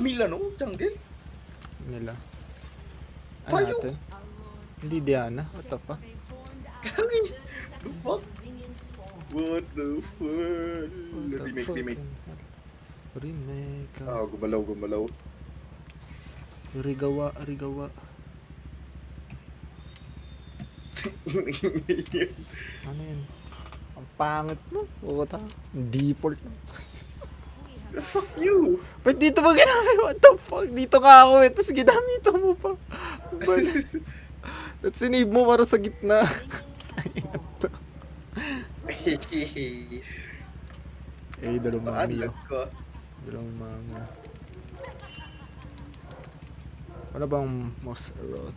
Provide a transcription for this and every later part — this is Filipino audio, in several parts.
Camila, no? Jungle? Nila. Ano Tayo! natin? Hindi Diana. What the fuck? Kali! The fuck? What the fuck? What the Remake, remake. fuck? Remake. Ah, gumalaw, gumalaw. Rigawa, rigawa. Ano yun? Ang pangit mo. Puta. Default. Fuck you! Ba't dito ba ginamit? What the fuck? Dito ka ako eh. Tapos ginamit mo pa. Let's sinave mo para sa gitna. Eh, dalawang mami Unlock ko. Dalawang mami. Ano bang most erot?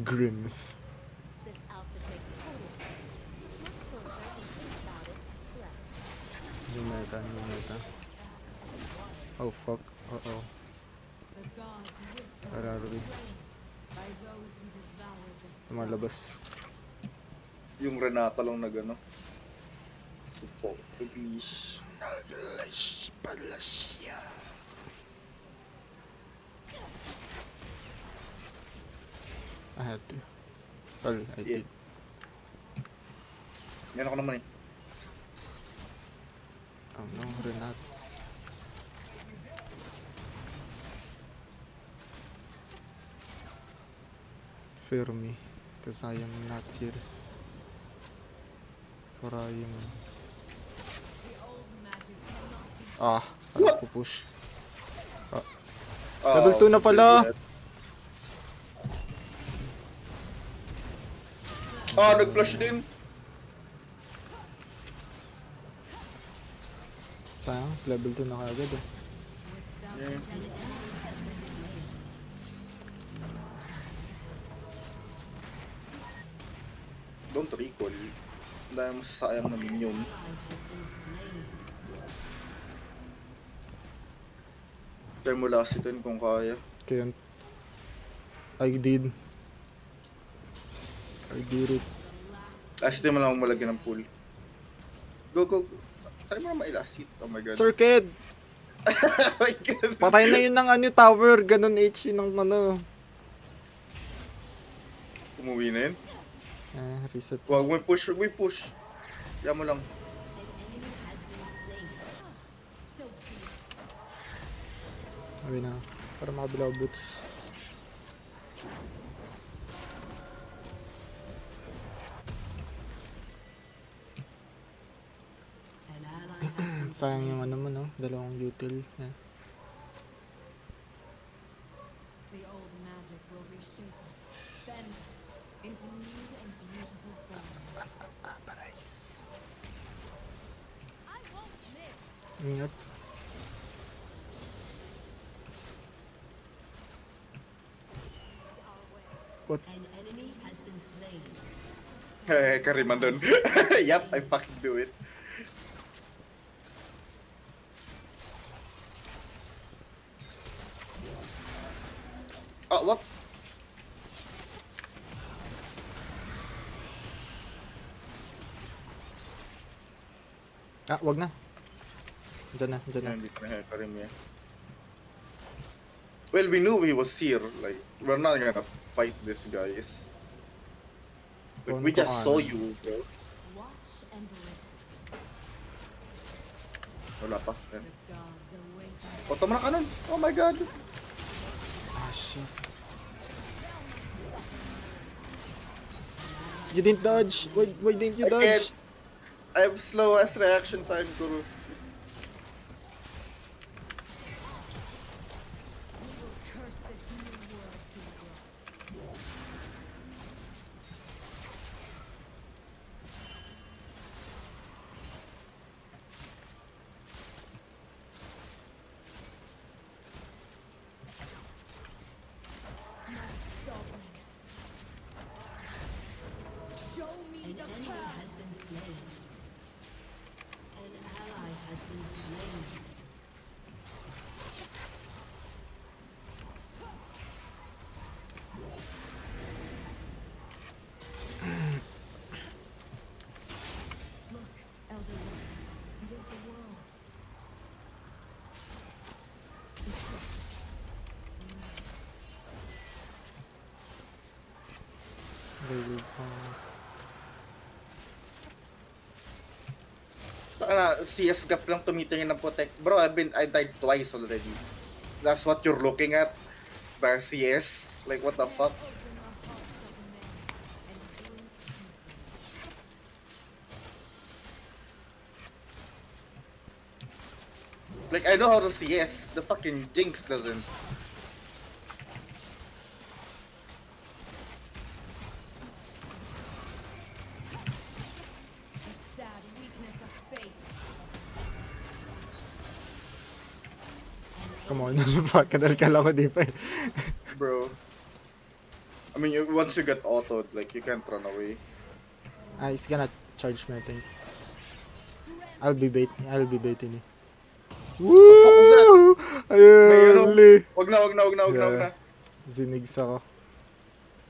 Grims. This outfit makes total sense. Just look closer and think about it less. New meta. Oh fuck. Uh-oh. The gods whisper Araruid. by those who devour the sun. Lumalabas. Yung Renata lang na gano. Support, please. Naglash pala siya. I had to. Well, I Yeah. did. Yan ako naman eh. Oh no, Renats. Fear me, cause I am not here. For I am... The old magic cannot be Ah, alam ko push. Ah, Level 2 na pala. Ah, nag-flash din. Sayang, level 2 na kagad eh. Yeah. Don't recall. Dahil masasayang na minion. Try mo lasitin kung kaya. Kaya... I did it. Lasitin mo lang kung malagyan ng pool. Go, go, go. Try mo na mailasit. Oh my god. Sir Ked! Oh my god. Patay na yun ng ano, tower. Ganon HP ng ano. Umuwi na yun. Reset. Wag mo push, wag mo push. Kaya mo lang. Sabi na. Para makabilaw boots. Sayang yung ano mo, no? Dalawang util. Yan. the old magic will reshape us, bend us into new and beautiful forms. I won't miss. Ingat. What? Eh, Kariman dun. Yup, I fucking do it. Ah, what? Ah, wag na. Diyan na. Hindi ko na Karim yan. Well, we knew he was here. Like, we're not gonna fight this guys. Like, we just saw you, bro. Watch and listen. Wala pa. Yan. The gods awaken. Oh, tama na kanon. Oh my god. Ah, shit. You didn't dodge. Why didn't you I dodge? can't. I have slow as reaction time, Guru. Curse this new world to grow. Show me the path. Build, CS gap lang tumitingin ng protect. Bro, I died twice already. That's what you're looking at? By CS? Like, what the fuck? Open our hearts up in there and drink deeply. Like, I know how to CS. The fucking Jinx doesn't. The sad weakness of faith. come on, kadal ka lang ako di pa eh. Bro. I mean, once you get autoed, like, you can't run away. Ah, he's gonna charge me, I think. I'll be baiting eh. fuck was that? Woo! May Ayun, ano? li. Wag na. Zinigs ako.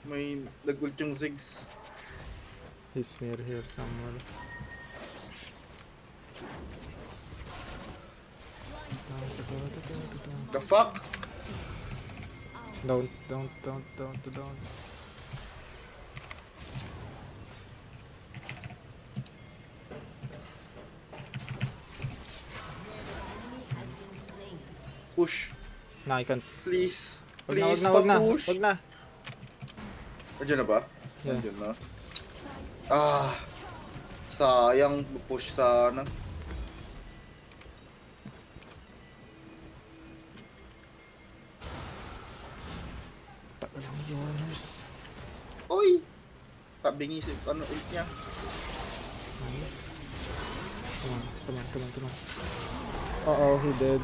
May nag-ult yung Ziggs. He's near here somewhere. The fuck? Don't. Push. Nah, I can't. Please. Wag Please, na. pa-push. Wag na. Nandiyan na ba? Yeah. Nandiyan na. Ah. Sayang. Push sana. Tagal ang Yoners. Oy! Tabingi si ano ult niya. Nice. Come on. Uh-oh, he dead.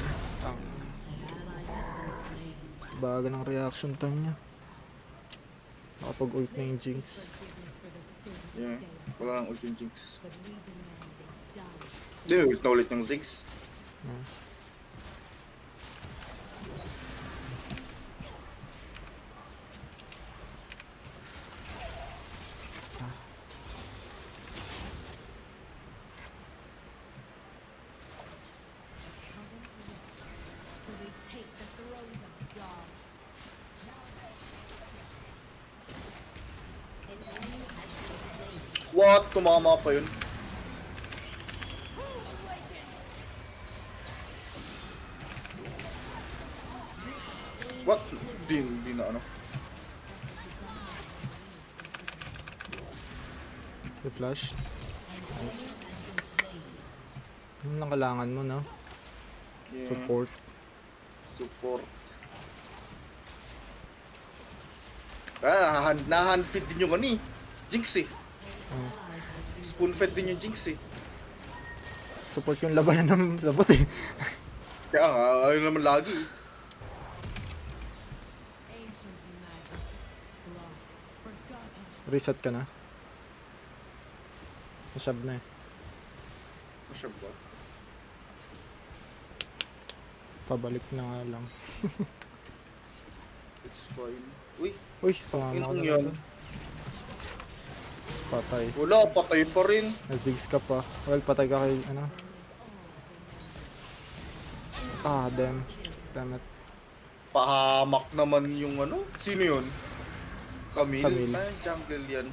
Baga ng reaction time niya. Nakapag-ult na yung Jinx. Yeah. Wala nang ult yung Jinx. But we demand they die. Hindi, ult na ulit yung Ziggs. Yeah. So they take the thrones of gods. What? Tumama pa yun. What? Di na ano. The flash. Nice. Ano lang kailangan mo, no? Yeah. Support. Nahan feed din yung ano eh. Jinx eh. Oh. Spoon fed din yung Jinx eh. Support yung labanan ng sabot eh. Kaya nga, ayun naman lagi eh. Ancient magic. Lost. Forgotten. Reset ka na. Nashab na eh. Masya ba? Pabalik na nga lang. It's fine. Uy, Uy, sumama ka inong na yan. doon. Patay. Wala, patay pa rin. Na-zigs ka pa. Well, patay ka kay, ano? Ah, damn. Damn it. Pahamak naman yung ano. Sino yun? Camille? Camille. Ay, jungle yan.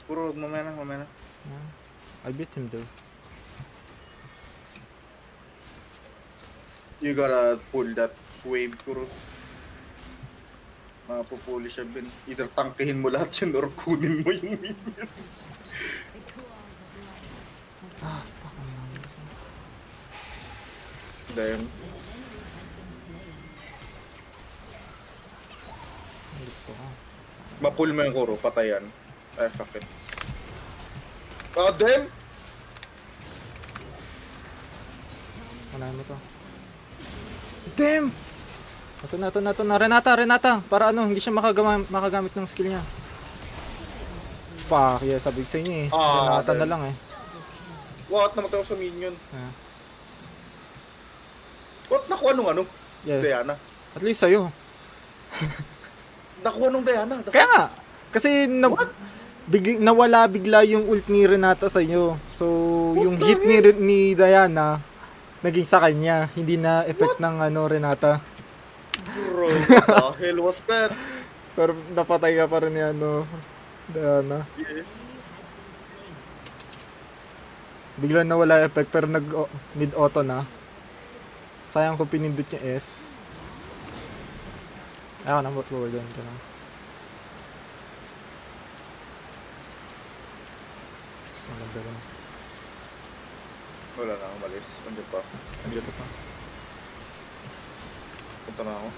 Puro, mamaya na. Yeah. I beat him though. You gotta pull that wave, puro. Mapupuli siya, Ben. Either tangkihin mo lahat yun or kunin mo yung minions. The claws of life. Ah, fuck. Ano nangyari sa'yo? Damn. Gusto ko. Mapull mo yung Kuro, patayan. Ay, fuck it. Ah, damn! Unahin mo to. Damn! Ito na. Renata! Para ano, hindi siya makagamit ng skill niya. Fuck, yeah, sabi ko sa inyo eh. Ah, Renata na damn. lang eh. What? Namatay ako sa minion. Ah, What? Nakuha nung ano? yeah, Diana. at least sa'yo. Nakuha nung Diana. Kaya nga, kasi nawala bigla yung ult ni Renata sa'yo. So, yung hit ni Diana, naging sa kanya. Hindi na effect ng ano, Renata. Bro, what the hell was that? Pero napatay ka pa rin ni ano. Diana. Yeah. Bigla nawala yung effect pero mid-auto na. Sayang kung pinindot yung S. Ayaw na, forward ka na. So, maganda rin. Wala na, umalis. Andiyan pa. Andito pa. Punta na ako.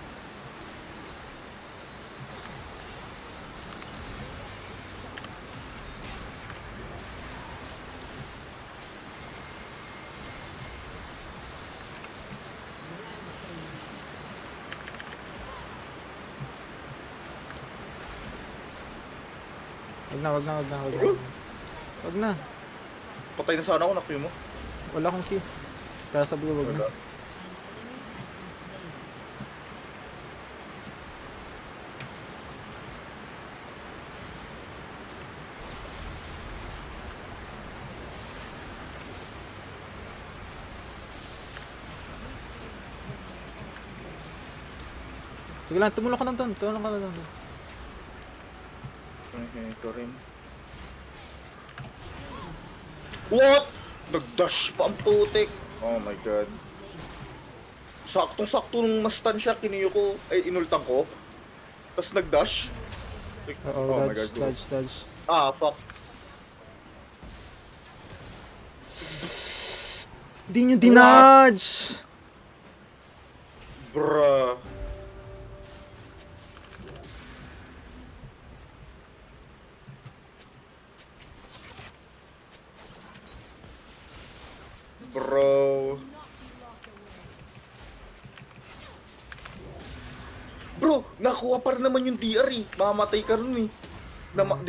Wag na. Wag na. Patay na sana ako, nakuyo mo. Wala akong key. Kaya sabi ko wag na. Wala. Sige lang, tumulong ka na doon. Okay, ito rin. What? Nag-dash pa ang putik. Oh my god. Saktong-sakto nung na-stun siya, kiniyo ko, ay inultang ko. Tapos nag-dash. Oo, my god. dodge. Ah, fuck. Hindi nyo dinodge! Bruh. Bro. Bro, nakuha pa rin naman yung DR eh. Mamamatay ka rin eh.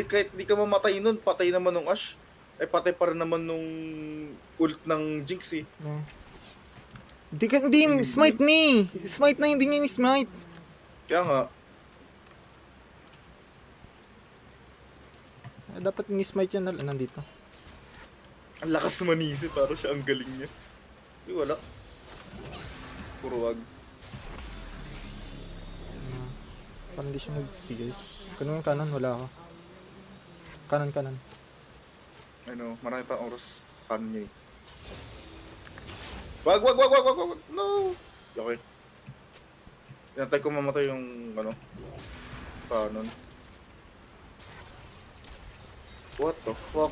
Kahit di ka mamatay nun, patay naman nung Ash. Ay patay pa rin naman nung ult ng Jinx eh. No. Hindi, smite ni! Smite na, hindi niya ni-smite. Kaya nga, Dapat ni-smite yan na nandito. ang lakas manisi, pero siya ang galing niya. Di wala. Puro wag. Parang hindi siya nag-CS. Kano yung kanan? Wala ako. Kanan. Ano, marami pa oras. Kanan niya eh. Wag! No! Okay. Tinatay ko mamatay yung, ano, kanon. What the fuck?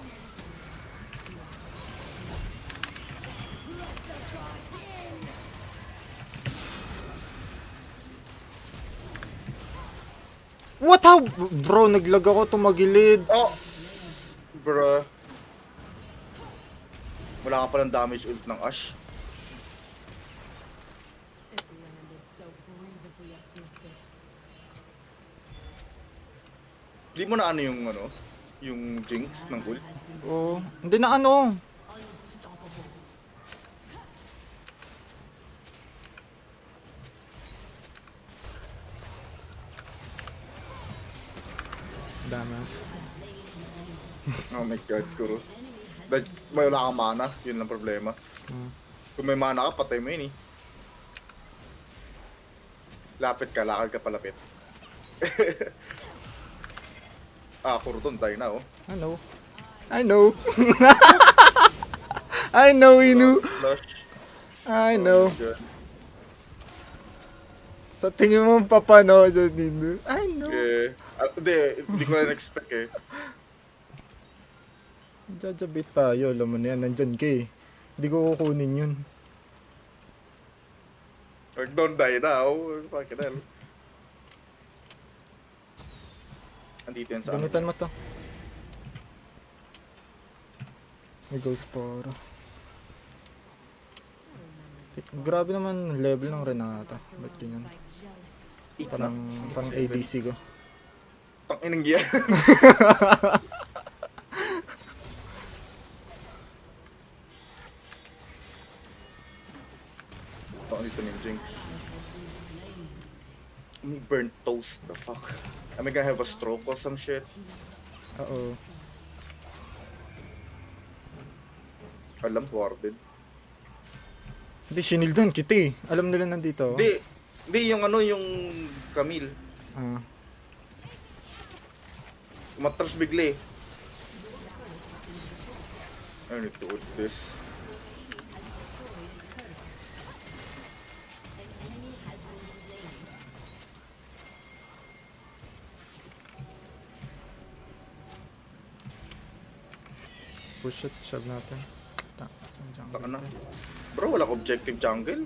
What how? Bro, naglag ako tumagilid. Oh! Bruh. Wala ka palang damage ult ng Ash. This land is so grievously afflicted. Di mo na ano yung Jinx ng ult? Oh, hindi na ano. Damas. Oh my god, Kuro. May wala kang mana, yun lang problema. Kung may mana ka, patay mo yun eh. Lapit ka, lakad ka palapit. Kuro doon, tayo na oh. I know. I know, Inu. Flash. I Oh know. my God. Sa tingin mo papano dyan, Inu. I know. Hindi ko na expect eh. Jajabit tayo, alam mo na yan, nandyan ka eh. Hindi ko kukunin yun. Don't die now. Fucking hell. Andito yan sa amin. Gamitan mo to. May ghost para. Grabe naman level ng Renata. Ba't ganyan? Parang ADC ko. Tang inang giya. Ito, dito na yung Jinx. May burnt toast, the fuck. Am I gonna have a stroke or some shit? Oo. Alam, warded. Hindi, sinildan kita eh. Alam nila nandito. Hindi yung yung Camille. Ah. Umatras bigla eh. I need to ult this. Push it, shove natin. Saan jungle Taka na. to? Bro, walang objective jungle.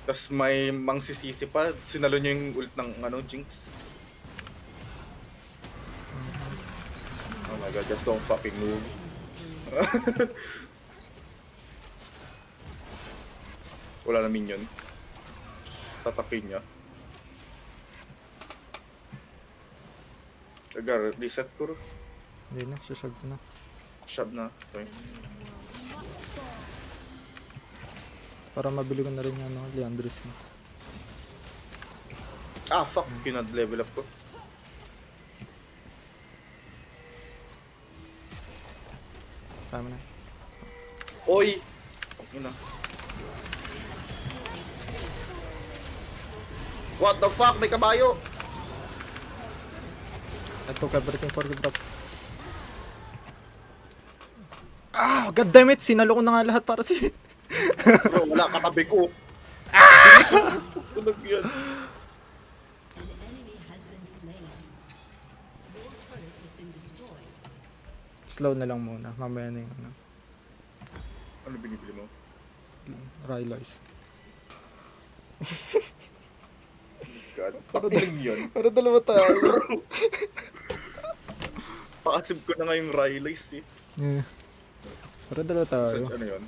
Tapos may mangsisisi pa. Sinalo niya yung ult ng Jinx. Oh my god, just don't fucking move. Wala na minion. Tatakin niya. Agar, reset ko. Hindi na, shove ko na. Shove na. Okay. Para mabili ko na rin yung Leandris mo. Ah, fuck. Pinad-level up ko. Tama na. Oy! Okay na. What the fuck? May kabayo! I took everything for the drop. Ah, god damn it! Sinalo ko na nga lahat para si... Bro, wala katabi ko. Ah! Sunog yan. Slow na lang muna. Mamaya na yung Ano binibili mo? Rylist. God, pakinig yan. Para dalawa tayo. Pakasib ko na nga yung Rylise eh. Yeah. Para dalawa tayo. Ano yun?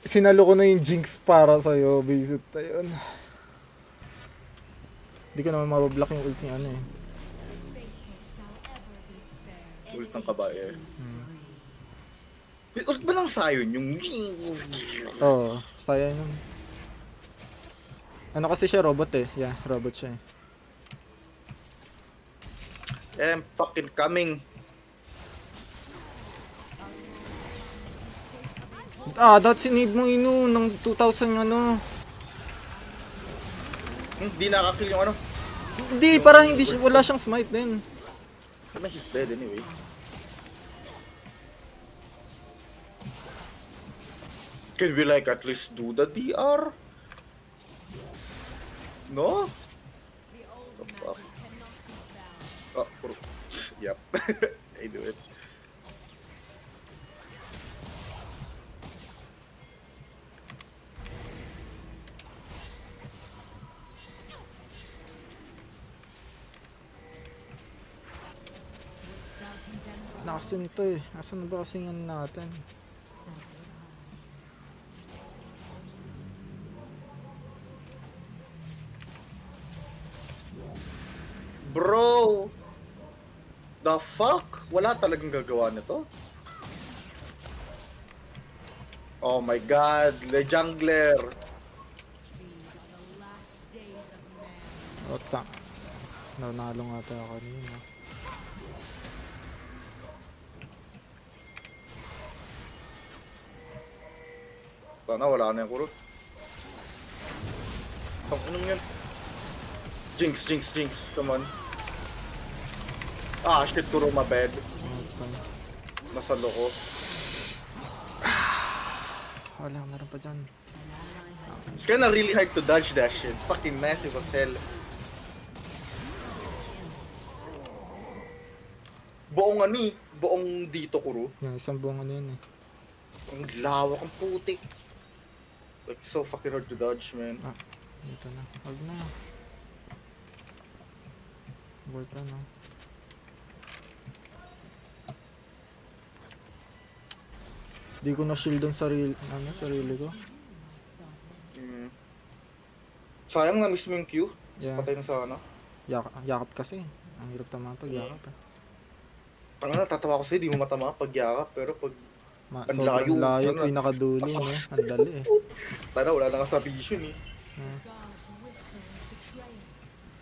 Sinalo ko na yung Jinx para sa'yo. Visit tayo. Hindi ko naman mabablock yung ult ni ano eh. Ult ng kabayo eh. May ult ba ng Sion yung... Oo, sayang yun. Ano kasi siya, robot eh. Yeah, robot siya eh. I'm fucking coming. Ah, dapat sinave mo inu ng 2000 ano. Hindi nakakill yung ano. Hindi, parang hindi siya, wala siyang smite din. I mean, he's dead anyway. Can we like at least do the DR? No? The old The magic fuck? cannot be bound. Oh, yep. I do it. Nakasin to eh. Asan na ba kasing ano natin? Bro! The fuck? Wala talagang gagawa nito? Oh my god, the jungler! These are the last days of man. Ota. Nanalo nga tayo kanina. Sana wala na yung kurot. Ang anong yan? Jinx, Jinx, Jinx. Come on. Ah, shit, Kuro, my bad. Oh, it's fine. Nasalo ko. Wala, meron pa dyan. It's kinda really hard to dodge that shit. It's fucking massive as hell. Buong ano eh. Buong dito, Kuro. Yung isang buong ano yun eh. Ang lawak ang putik. Like, so fucking hard to dodge, man. Ah, dito na. Huwag na. Board pa no. Di ko na shield ang sarili ko. Mm. Sayang na miss mo yung Q. Yeah. Patay na sana. Yakap kasi. Ang hirap tama pag yakap eh. Tanga na, tatawa ko sa'yo, di mo matama pag yakap. Pero pag ang Sobrang layo, layo, ano? pinakadulo no. Ang dali eh. tara, wala na nga sa vision eh. Yeah. God's whisper is betrayed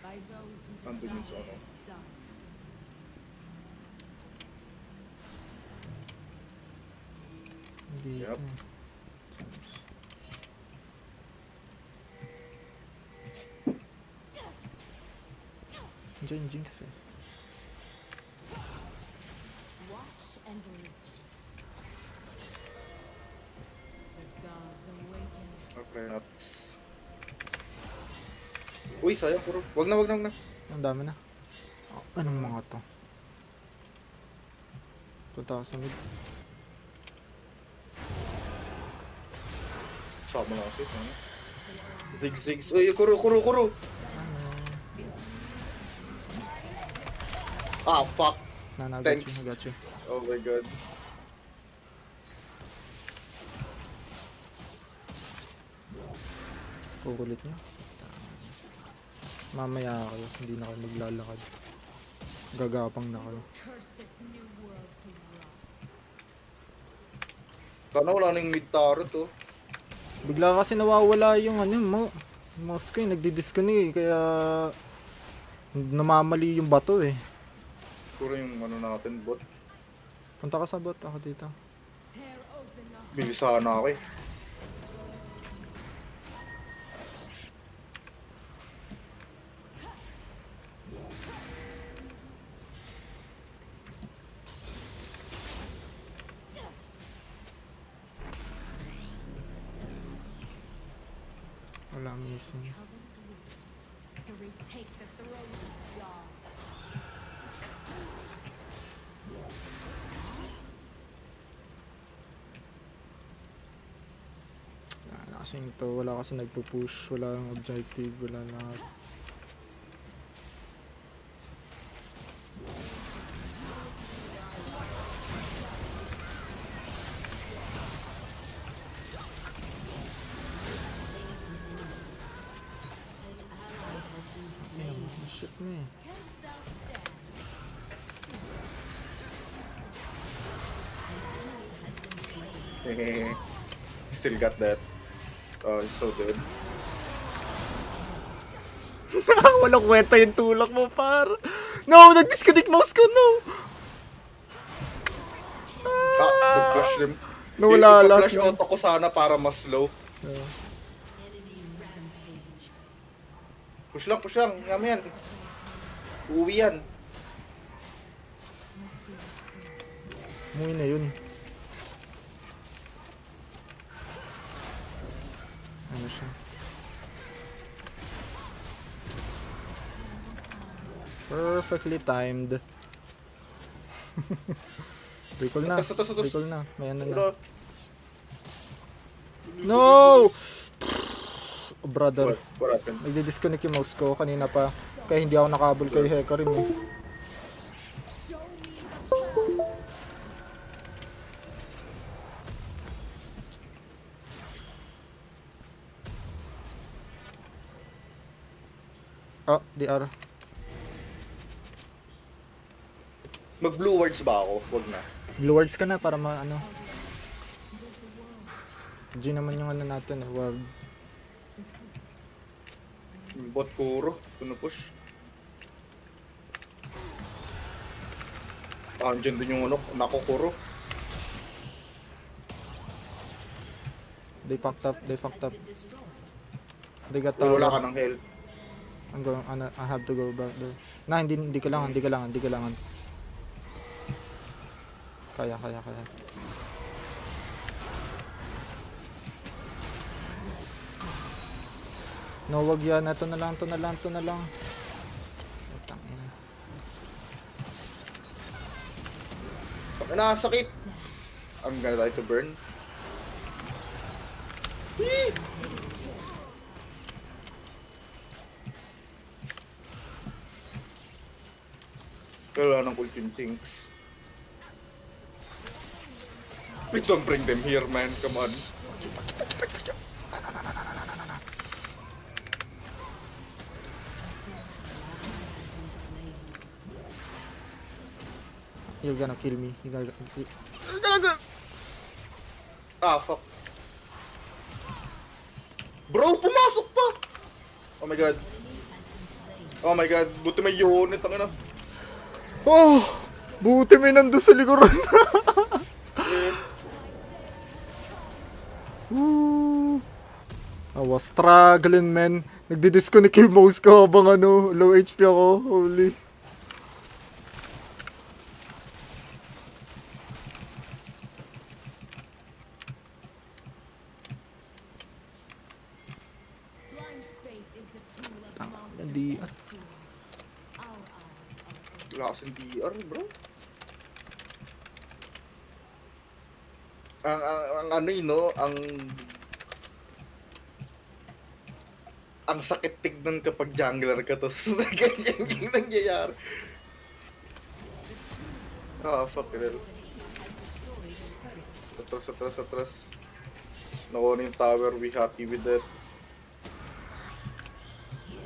by those who Nandun yun sa deny ano. his son. Dito. Yep. Diyan Jinx eh. Watch and listen. The gods awaken. Okay, nuts. Uy, sayang puro. Wag na. Ang dami na. Anong mga to? Punta ako sa mid. Sama na kasi. Ano? Zig. Uy, kuro. Ah, fuck. Na, I Thanks. got you. Oh my god. Kukulit niya. Mamaya kayo, hindi na kayo maglalakad. Gagapang na kayo. Curse this new world to rot. Sana wala nang mid turret, oh. Bigla kasi nawawala yung mouse ko nagdi-disconnect kaya namamali yung bato eh. Puro yung ano natin, bot. Punta ka sa bot, ako dito. Tear open the Bilisan na ako eh. Wala missing. coven of witches to retake the throne of gods. Wala kasing to, wala kasi nagpo-push, wala ang objective, wala lahat. Ayun, shit mo eh. Canst thou stand? Still got that. Oh, it's so good. Walang kwenta yung tulak mo, par. No, nag-disconnect mouse ko, no. Nag-flash rin. Nawala lahat Flash yun. auto ko sana para mas slow. Push lang. Ngama yan. Uuwi yan. Umuwi na yun. Ano siya? Perfectly timed. Recall na. Atas. Recall na. May ano na. Wala. No! Oh, brother. What happened? Nagdi-disconnect yung mouse ko kanina pa. Kaya hindi ako nakabol kay Hecarim eh. Show me the path. Oh, DR. Mag-blue words ba ako? Wag na. Blue words ka na para ano. G naman yung ano natin eh, word. Bot kuro. Push. Andyan din yung ano. Nakukuro. They fucked up. They got Wala ka tower. ng health. I'm going, I have to go back there. Na, hindi kailangan. Kaya. No, wag yan. Ito na lang. Utang ina. Sakit. I'm gonna die to burn. Wala nang ult yung Jinx. Please don't bring them here, man. Come on. You're gonna kill me. Ah, fuck. Bro, pumasok pa! Oh my god. Buti may unit. Ang ina. Oh! Buti may nandun sa likuran. Eh, Woo! I was struggling, man. Nagdi-disconnect yung mouse ko habang ano, low HP ako. Holy. Blind faith is the tool of monsters Hindi. and fools. Our eyes are open. Wala kasing DR, bro. Ang ano yun, no? Ang sakit tignan kapag jungler ka, tapos ganyan yung nangyayari. Ah, fuck it. Atras. Nakuha na yung tower, we happy with that.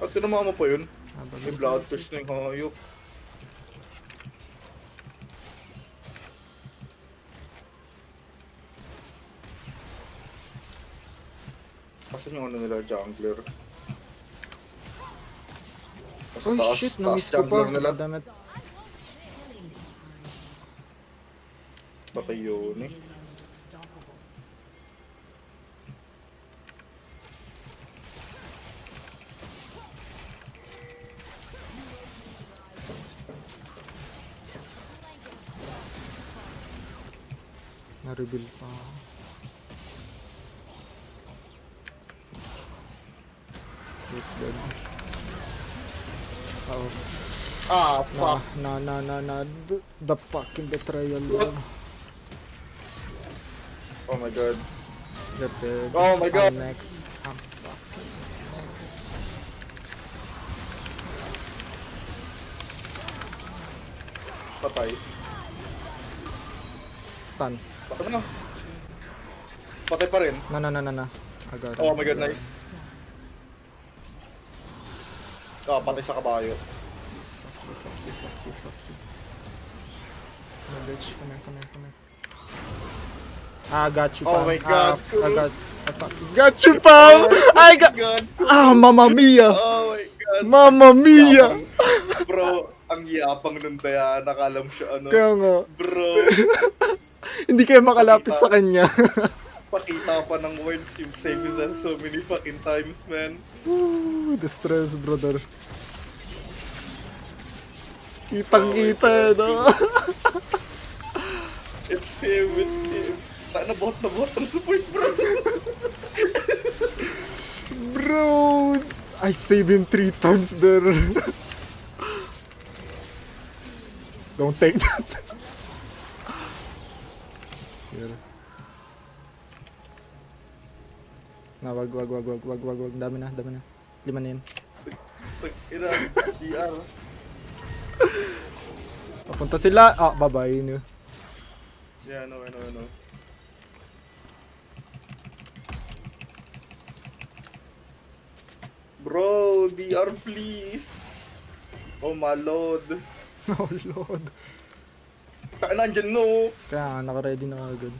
At sinama mo pa yun? May blood touch na yung hayop. Kasan yung ano nila, jungler? Nasa Oh taas- shit, taas na-miss ko pa. jungler nila. Dammit. Patay yun eh. Na-reveal pa. Yes, dead. Oh. Ah, Na, fuck. the fucking betrayal lang. Oh my god. Get dead. Oh my God. I'm next. I'm fucking next. Patay. Stun. Patay na. Patay pa rin. Na. Agad. Oh my god, nice. Ah, patay sa kabayo. Fuck you. Come on, bitch. Come here. I got you, Oh pal. my God. I fucking got you, pal! I got... God. Ah, mamma mia! Oh my god. Mamma mia! Yapang. Bro, ang yapang nun Diana. Nakala mo siya ano. Kaya nga, Bro, hindi kayo makalapit sa kanya. pakita pa ng words. You've saved us so many fucking times, man. Ooh, the stress, brother. Kitang-kita, no? It's him. Nabot. Ang support, bro. Bro, I saved him 3 times there. Don't take that. Here. Na, wag. Dami na. 5 na yun. Ina, DR. Papunta sila. Ah, bye-bye. No. Yeah, I know. Bro, DR please. Oh my lord. Oh, Lord. Nandyan no. Kaya nga, naka-ready na agad.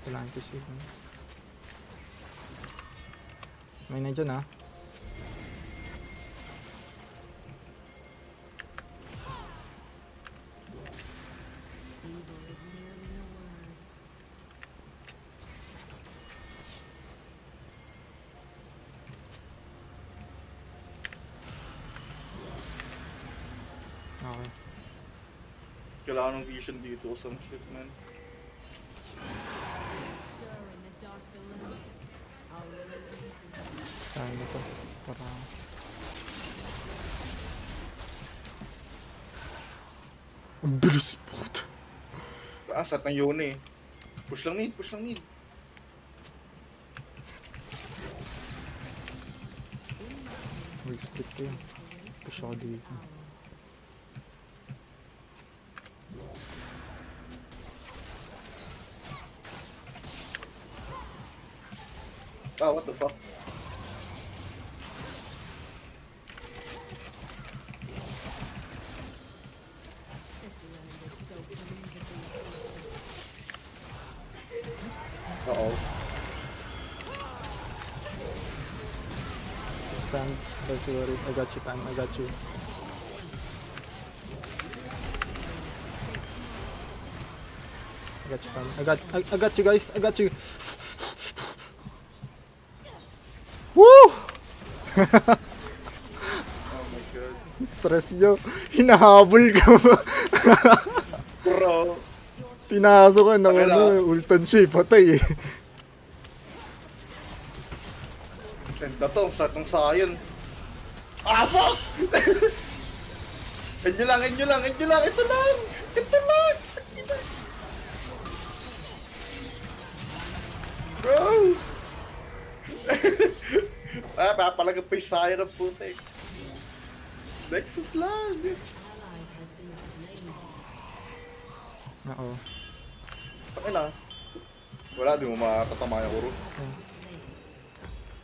Kailangan ko save. May nandyan ah. Evil is merely a word. Okay. Kailangan ng vision dito o some shit, man. Stir in the dark below. Our radiance Kaya na to. Para... Ang bilis po. Asat ng Yone eh. Push lang mid. Wait, split ko yun. Push ako dito. Ah, what the fuck? Uh-oh. Stand. Don't you worry. I got you, Pam. I got you. I got you, Pam. I got you, guys. I got you. Woo! Oh my god. Stress nyo. Hinahabol ka ba? Bro. Pinasok ka ng Taka na. ultan siya, patay eh. Ganda to, start ng sayon. Ah, fuck! End nyo lang. Ito lang! Bro! Papalagay pa yung sayon ng putik. Nexus lang! Oo. Taka na. Wala, di mo makatatama yung uro.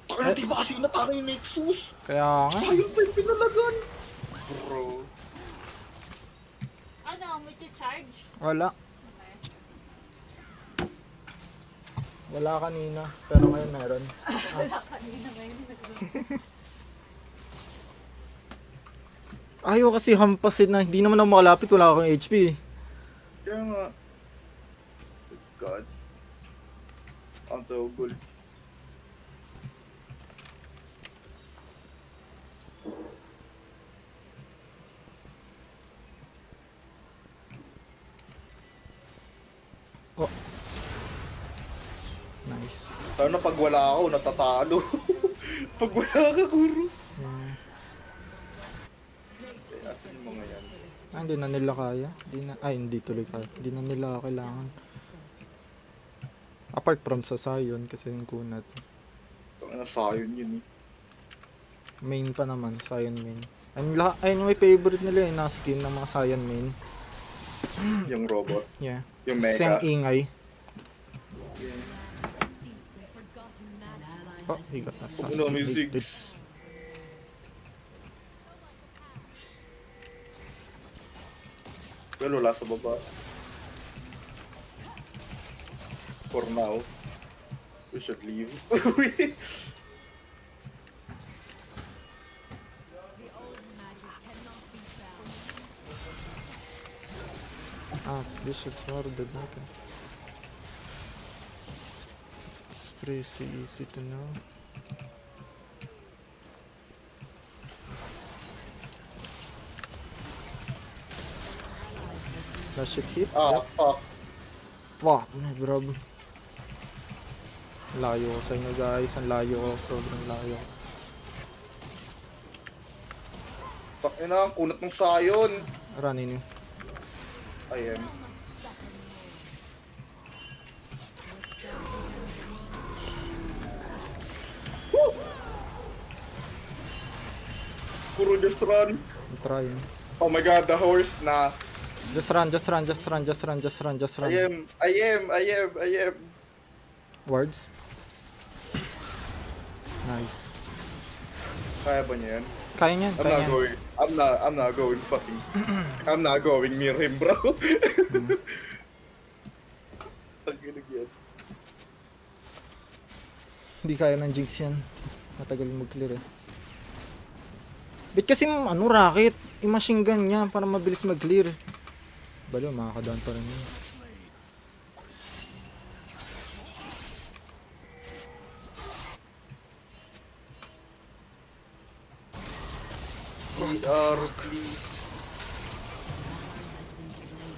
Taka na, di ba kasi inatake yung Nexus? Kaya nga. Sayon pa yung pinalagan. Bro. Ano, may charge? Wala. Okay. Wala kanina. Pero ngayon meron. Kanina ngayon. Ayaw kasi hampasin na hindi naman ako makalapit. Wala akong HP. Kaya nga. God. Ang togol. Oh. Nice. Sana pag wala ako, natatalo. Pag wala ka, Kuro. Asan yung mga yan? Hindi na nila kaya. Hindi tuloy kaya. Hindi na nila kailangan. Apart from sa Sion kasi yung kunat. Tangina, sayon yun eh. Main pa naman. Sion main. Ayun may favorite nila yung skin ng mga Sion main. Yung robot. Yeah. Yung mecha. Siyang ingay. Forgotten magic. Oh, he got Ano, music? assassinated. Well, wala sa baba. For now, we should leave. The old magic cannot be found. This is worded. Okay. It's pretty easy to know. That should hit. Ah, fuck. Fuck, bro. Layo ko sa inyo guys. Ang layo ko. Sobrang layo. Fuck na, ang kunat ng sayon. Ranin eh. Ayan. Woo! Puro just run. I'm trying. Oh my god, the horse na. Just run. I am. Words. Nice. Kaya ba niya yan? Kaya niyan, kaya niyan. I'm not going fucking. I'm not going near him, bro. Taginig yan. Hindi kaya ng Jinx yan. Matagal mag-clear eh. Bit kasi rocket, i-machine gun niya para mabilis mag-clear. Balo, makakadaan pa rin yun. PR, please.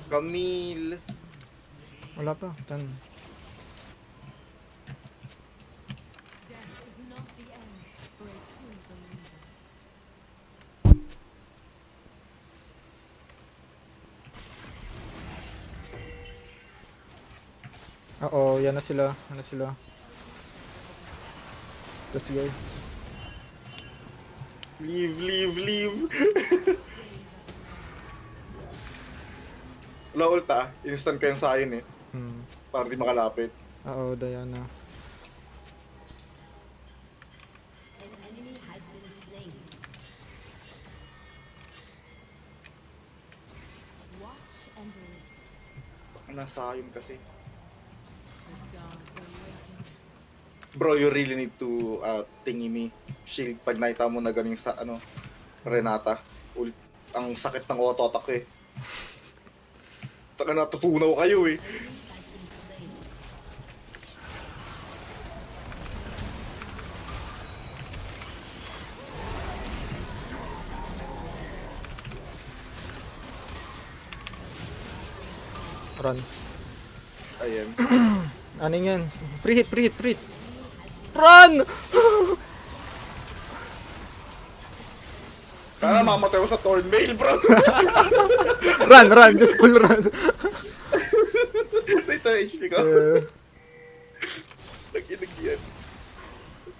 Camille. Wala pa, tan. Death is not the end for a true believer. Oo, yan na sila. Let's go. Leave. Wala ulta, instant ko yung sayon eh. Para di makalapit. Oo, Diana. Watch and listen. Nasayon kasi. The gods are waiting. Bro, you really need to tingy me. Shield pag nakita mo na galing sa Renata. Ang sakit ng auto attack eh. Taka natutunaw kayo eh. Run. Ayan. Ano yan? Preheat, preheat, preheat. Run! Sana mamatay ko sa Thornmail, bro. Run, run, just full run. Ito, HP ko. Naginig yan.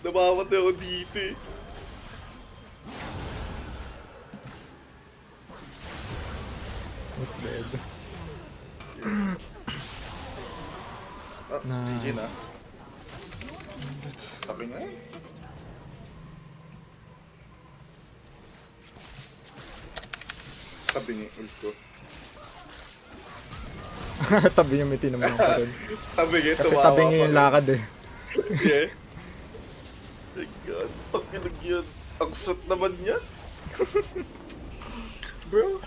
Namamatay ako dito eh. He's dead. Ah, Nice. GG na. Sabi nga eh. Sabi niya, ult ko. Tabi niya may tinamaan pa rin. Sabi niya, Kasi tumawa tabi niya yung pa lakad eh. rin. Yeah. My God, ang kilig yan. Ang sweet naman niya. Bro,